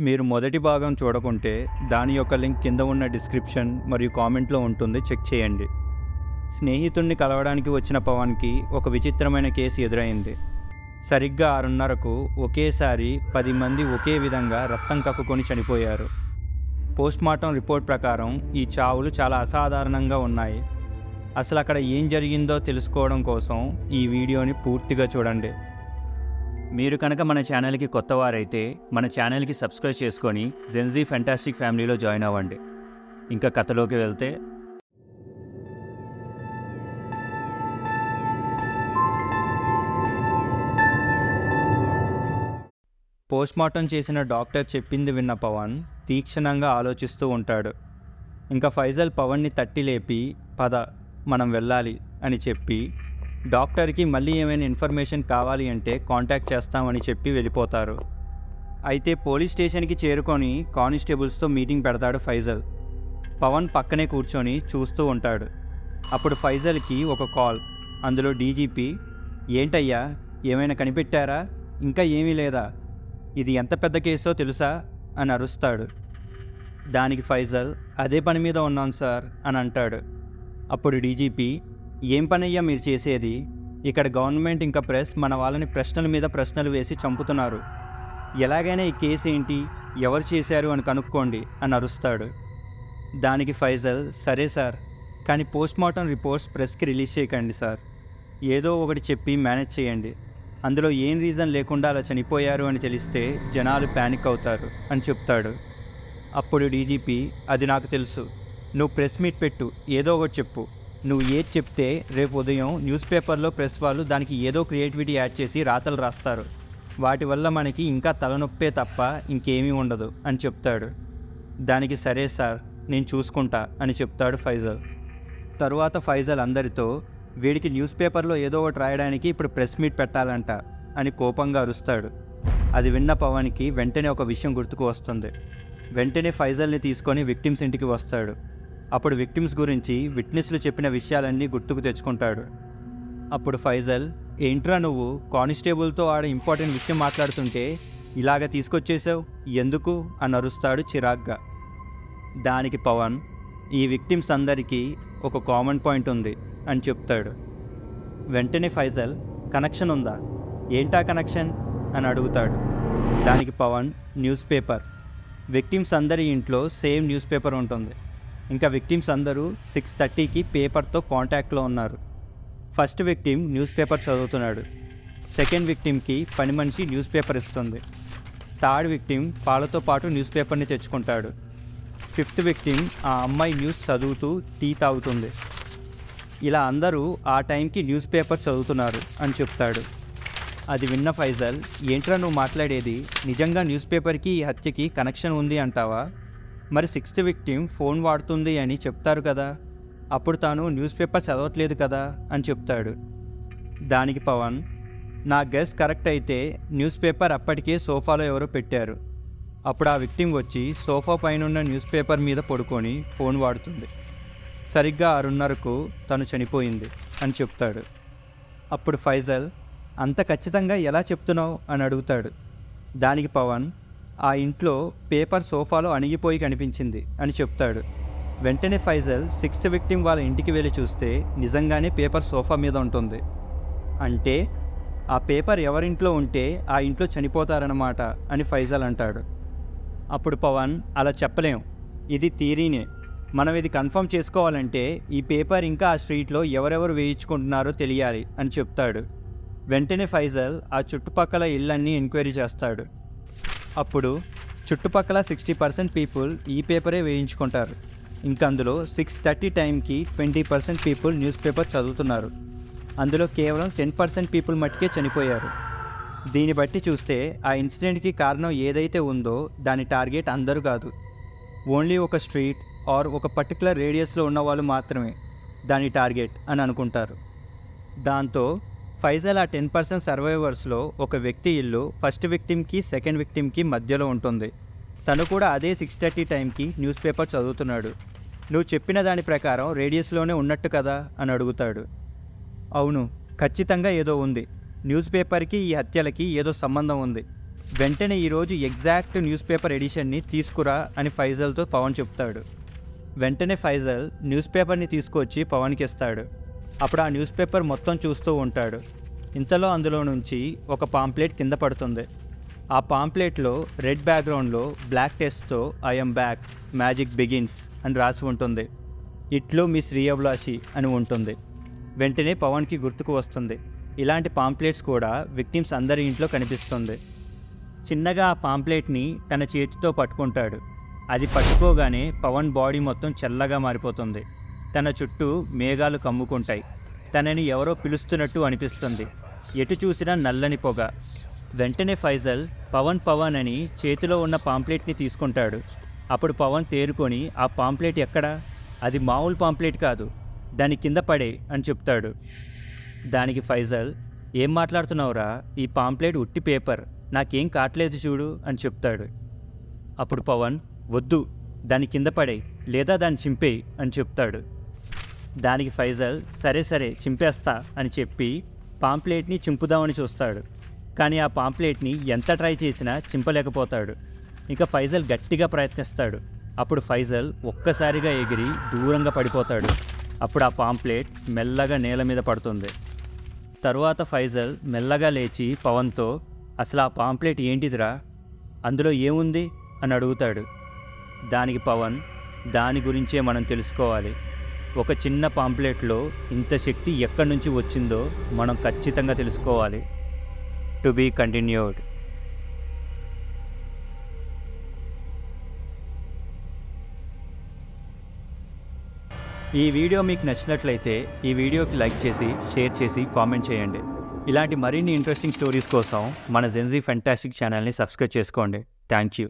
మీరు మొదటి భాగం చూడకుంటే దాని యొక్క లింక్ కింద ఉన్న డిస్క్రిప్షన్ మరియు కామెంట్లో ఉంటుంది, చెక్ చేయండి. స్నేహితుణ్ణి కలవడానికి వచ్చిన పవన్కి ఒక విచిత్రమైన కేసు ఎదురైంది. సరిగ్గా 6:30కు ఒకేసారి 10 మంది ఒకే విధంగా రక్తం కక్కుకొని చనిపోయారు. పోస్ట్మార్టం రిపోర్ట్ ప్రకారం ఈ చావులు చాలా అసాధారణంగా ఉన్నాయి. అసలు అక్కడ ఏం జరిగిందో తెలుసుకోవడం కోసం ఈ వీడియోని పూర్తిగా చూడండి. మీరు కనుక మన ఛానల్కి కొత్తవారైతే మన ఛానల్కి సబ్స్క్రైబ్ చేసుకొని జెన్జీ ఫెంటాస్టిక్ ఫ్యామిలీలో జాయిన్ అవ్వండి. ఇంకా కథలోకి వెళ్తే, పోస్ట్మార్టం చేసిన డాక్టర్ చెప్పింది విన్న పవన్ తీక్షణంగా ఆలోచిస్తూ ఉంటాడు. ఇంకా ఫైజల్ పవన్ని తట్టి లేపి, పద మనం వెళ్ళాలి అని చెప్పి, డాక్టర్కి మళ్ళీ ఏమైనా ఇన్ఫర్మేషన్ కావాలి అంటే కాంటాక్ట్ చేస్తామని చెప్పి వెళ్ళిపోతారు. అయితే పోలీస్ స్టేషన్కి చేరుకొని కానిస్టేబుల్స్తో మీటింగ్ పెడతాడు ఫైజల్. పవన్ పక్కనే కూర్చొని చూస్తూ ఉంటాడు. అప్పుడు ఫైజల్కి ఒక కాల్. అందులో డీజీపీ, ఏంటయ్యా ఏమైనా కనిపెట్టారా? ఇంకా ఏమీ లేదా? ఇది ఎంత పెద్ద కేసో తెలుసా అని అరుస్తాడు. దానికి ఫైజల్, అదే పని మీద ఉన్నాను సార్ అని అంటాడు. అప్పుడు డీజీపీ, ఏం పనయ్యా మీరు చేసేది? ఇక్కడ గవర్నమెంట్ ఇంకా ప్రెస్ మన వాళ్ళని ప్రశ్నల మీద ప్రశ్నలు వేసి చంపుతున్నారు. ఎలాగైనా ఈ కేసు ఏంటి, ఎవరు చేశారు అని కనుక్కోండి అని అరుస్తాడు. దానికి ఫైజల్, సరే సార్, కానీ పోస్ట్మార్టం రిపోర్ట్స్ ప్రెస్కి రిలీజ్ చేయకండి సార్. ఏదో ఒకటి చెప్పి మేనేజ్ చేయండి. అందులో ఏం రీజన్ లేకుండా అలా చనిపోయారు అని తెలిస్తే జనాలు ప్యానిక్ అవుతారు అని చెప్తాడు. అప్పుడు డీజీపీ, అది నాకు తెలుసు, నువ్వు ప్రెస్ మీట్ పెట్టు, ఏదో ఒకటి చెప్పు. నువ్వు ఏది చెప్తే రేపు ఉదయం న్యూస్ పేపర్లో ప్రెస్ వాళ్ళు దానికి ఏదో క్రియేటివిటీ యాడ్ చేసి రాతలు రాస్తారు. వాటి వల్ల మనకి ఇంకా తలనొప్పే తప్ప ఇంకేమీ ఉండదు అని చెప్తాడు. దానికి సరే సార్, నేను చూసుకుంటా అని చెప్తాడు ఫైజల్. తరువాత ఫైజల్ అందరితో, వీడికి న్యూస్ పేపర్లో ఏదో ఒకటి రాయడానికి ఇప్పుడు ప్రెస్ మీట్ పెట్టాలంట అని కోపంగా అరుస్తాడు. అది విన్న పవన్కి వెంటనే ఒక విషయం గుర్తుకు వస్తుంది. వెంటనే ఫైజల్ని తీసుకొని విక్టిమ్స్ ఇంటికి వస్తాడు. అప్పుడు విక్టిమ్స్ గురించి విట్నెస్లు చెప్పిన విషయాలన్నీ గుర్తుకు తెచ్చుకుంటాడు. అప్పుడు ఫైజల్, ఏంట్రా నువ్వు కానిస్టేబుల్తో ఆడ ఇంపార్టెంట్ విషయం మాట్లాడుతుంటే ఇలాగ తీసుకొచ్చేసావు, ఎందుకు అని అరుస్తాడు చిరాగ్గా. దానికి పవన్, ఈ విక్టిమ్స్ అందరికీ ఒక కామన్ పాయింట్ ఉంది అని చెప్తాడు. వెంటనే ఫైజల్, కనెక్షన్ ఉందా? ఏంటా కనెక్షన్ అని అడుగుతాడు. దానికి పవన్, న్యూస్ పేపర్. విక్టిమ్స్ అందరి ఇంట్లో సేమ్ న్యూస్ పేపర్ ఉంటుంది. ఇంకా విక్టిమ్స్ అందరూ 6:30కి పేపర్తో కాంటాక్ట్లో ఉన్నారు. ఫస్ట్ విక్టిమ్ న్యూస్ పేపర్ చదువుతున్నాడు. సెకండ్ విక్టిమ్కి పని మనిషి న్యూస్ పేపర్ ఇస్తుంది. థర్డ్ విక్టిమ్ పాలతో పాటు న్యూస్ పేపర్ని తెచ్చుకుంటాడు. ఫిఫ్త్ విక్టిమ్ ఆ అమ్మాయి న్యూస్ చదువుతూ టీ తాగుతుంది. ఇలా అందరూ ఆ టైంకి న్యూస్ పేపర్ చదువుతున్నారు అని చెప్తాడు. అది విన్న ఫైజల్, ఏంట్రా నువ్వు మాట్లాడేది? నిజంగా న్యూస్ పేపర్కి ఈ హత్యకి కనెక్షన్ ఉంది అంటావా? మరి 6th విక్టిమ్ ఫోన్ వాడుతుంది అని చెప్తారు కదా, అప్పుడు తాను న్యూస్ పేపర్ చదవట్లేదు కదా అని చెప్తాడు. దానికి పవన్, నా గెస్ కరెక్ట్ అయితే న్యూస్ పేపర్ అప్పటికే సోఫాలో ఎవరో పెట్టారు. అప్పుడు ఆ విక్టిమ్ వచ్చి సోఫా పైనున్న న్యూస్ పేపర్ మీద పడుకొని ఫోన్ వాడుతుంది. సరిగ్గా 6:30కు తను చనిపోయింది అని చెప్తాడు. అప్పుడు ఫైజల్, అంత ఖచ్చితంగా ఎలా చెప్తున్నావు అని అడుగుతాడు. దానికి పవన్, ఆ ఇంట్లో పేపర్ సోఫాలో అణిగిపోయి కనిపించింది అని చెప్తాడు. వెంటనే ఫైజల్ 6th విక్టిమ్ వాళ్ళ ఇంటికి వెళ్ళి చూస్తే నిజంగానే పేపర్ సోఫా మీద ఉంటుంది. అంటే ఆ పేపర్ ఎవరింట్లో ఉంటే ఆ ఇంట్లో చనిపోతారన్నమాట అని ఫైజల్ అంటాడు. అప్పుడు పవన్, అలా చెప్పలేం, ఇది థియరీనే. మనం ఇది కన్ఫర్మ్ చేసుకోవాలంటే ఈ పేపర్ ఇంకా ఆ స్ట్రీట్లో ఎవరెవరు వేయించుకుంటున్నారో తెలియాలి అని చెప్తాడు. వెంటనే ఫైజల్ ఆ చుట్టుపక్కల ఇళ్ళన్నీ ఎంక్వైరీ చేస్తాడు. అప్పుడు చుట్టుపక్కల 60% పీపుల్ ఈ పేపరే వేయించుకుంటారు. ఇంకా అందులో 6:30 టైంకి 20% పీపుల్ న్యూస్ పేపర్ చదువుతున్నారు. అందులో కేవలం 10% పీపుల్ మట్టుకే చనిపోయారు. దీన్ని బట్టి చూస్తే ఆ ఇన్సిడెంట్కి కారణం ఏదైతే ఉందో దాని టార్గెట్ అందరూ కాదు, ఓన్లీ ఒక స్ట్రీట్ ఆర్ ఒక పర్టికులర్ రేడియస్లో ఉన్న వాళ్ళు మాత్రమే దాని టార్గెట్ అని అనుకుంటారు. దాంతో ఫైజల్ ఆ 10% సర్వైవర్స్లో ఒక వ్యక్తి ఇల్లు ఫస్ట్ విక్టిమ్కి సెకండ్ విక్టిమ్కి మధ్యలో ఉంటుంది. తను కూడా అదే 6:30 టైంకి న్యూస్ పేపర్ చదువుతున్నాడు. నువ్వు చెప్పిన దాని ప్రకారం రేడియస్లోనే ఉన్నట్టు కదా అని అడుగుతాడు. అవును, ఖచ్చితంగా ఏదో ఉంది. న్యూస్ పేపర్కి ఈ హత్యలకి ఏదో సంబంధం ఉంది. వెంటనే ఈరోజు ఎగ్జాక్ట్ న్యూస్ పేపర్ ఎడిషన్ని తీసుకురా అని ఫైజల్తో పవన్ చెప్తాడు. వెంటనే ఫైజల్ న్యూస్ పేపర్ని తీసుకొచ్చి పవన్కి ఇస్తాడు. అప్పుడు ఆ న్యూస్ పేపర్ మొత్తం చూస్తూ ఉంటాడు. ఇంతలో అందులో నుంచి ఒక పాంప్లెట్ కింద పడుతుంది. ఆ పాంప్లెట్లో రెడ్ బ్యాక్గ్రౌండ్లో బ్లాక్ టెక్స్ట్తో ఐఎమ్ బ్యాక్, మ్యాజిక్ బిగిన్స్ అని రాసి ఉంటుంది. ఇట్లో మీ శ్రీయభిలాషి అని ఉంటుంది. వెంటనే పవన్కి గుర్తుకు వస్తుంది, ఇలాంటి పాంప్లెట్స్ కూడా విక్టిమ్స్ అందరి ఇంట్లో కనిపిస్తుంది. చిన్నగా ఆ పాంప్లెట్ని తన చేతితో పట్టుకుంటాడు. అది పట్టుకోగానే పవన్ బాడీ మొత్తం చల్లగా మారిపోతుంది. తన చుట్టూ మేఘాలు కమ్ముకుంటాయి. తనని ఎవరో పిలుస్తున్నట్టు అనిపిస్తుంది. ఎటు చూసినా నల్లని పొగ. వెంటనే ఫైజల్ పవన్ అని చేతిలో ఉన్న పాంప్లెట్ని తీసుకుంటాడు. అప్పుడు పవన్ తేరుకొని ఆ పాంప్లెట్ ఎక్కడా, అది మామూలు పాంప్లెట్ కాదు, దాని కింద పడే అని చెప్తాడు. దానికి ఫైజల్ ఏం మాట్లాడుతున్నావురా, ఈ పాంప్లెట్ ఉట్టి పేపర్, నాకేం కావట్లేదు చూడు అని చెప్తాడు. అప్పుడు పవన్ వద్దు, దాని కింద పడే లేదా దాన్ని చింపేయి అని చెప్తాడు. దానికి ఫైజల్ సరే చింపేస్తా అని చెప్పి పాంప్లెట్ని చింపుదామని చూస్తాడు. కానీ ఆ పాంప్లెట్ని ఎంత ట్రై చేసినా చింపలేకపోతాడు. ఇంకా ఫైజల్ గట్టిగా ప్రయత్నిస్తాడు. అప్పుడు ఫైజల్ ఒక్కసారిగా ఎగిరి దూరంగా పడిపోతాడు. అప్పుడు ఆ పాంప్లెట్ మెల్లగా నేల మీద పడుతుంది. తరువాత ఫైజల్ మెల్లగా లేచి పవన్తో అసలు ఆ పాంప్లెట్ ఏంటిదిరా, అందులో ఏముంది అని అడుగుతాడు. దానికి పవన్ దాని గురించే మనం తెలుసుకోవాలి. ఒక చిన్న పాంప్లెట్లో ఇంత శక్తి ఎక్కడి నుంచి వచ్చిందో మనం ఖచ్చితంగా తెలుసుకోవాలి. To be continued. ఈ వీడియో మీకు నచ్చినట్లయితే ఈ వీడియోకి లైక్ చేసి, షేర్ చేసి, కామెంట్ చేయండి. ఇలాంటి మరిన్ని ఇంట్రెస్టింగ్ స్టోరీస్ కోసం మన జెన్జీ ఫెంటాస్టిక్ ఛానల్ని సబ్స్క్రైబ్ చేసుకోండి. Thank you.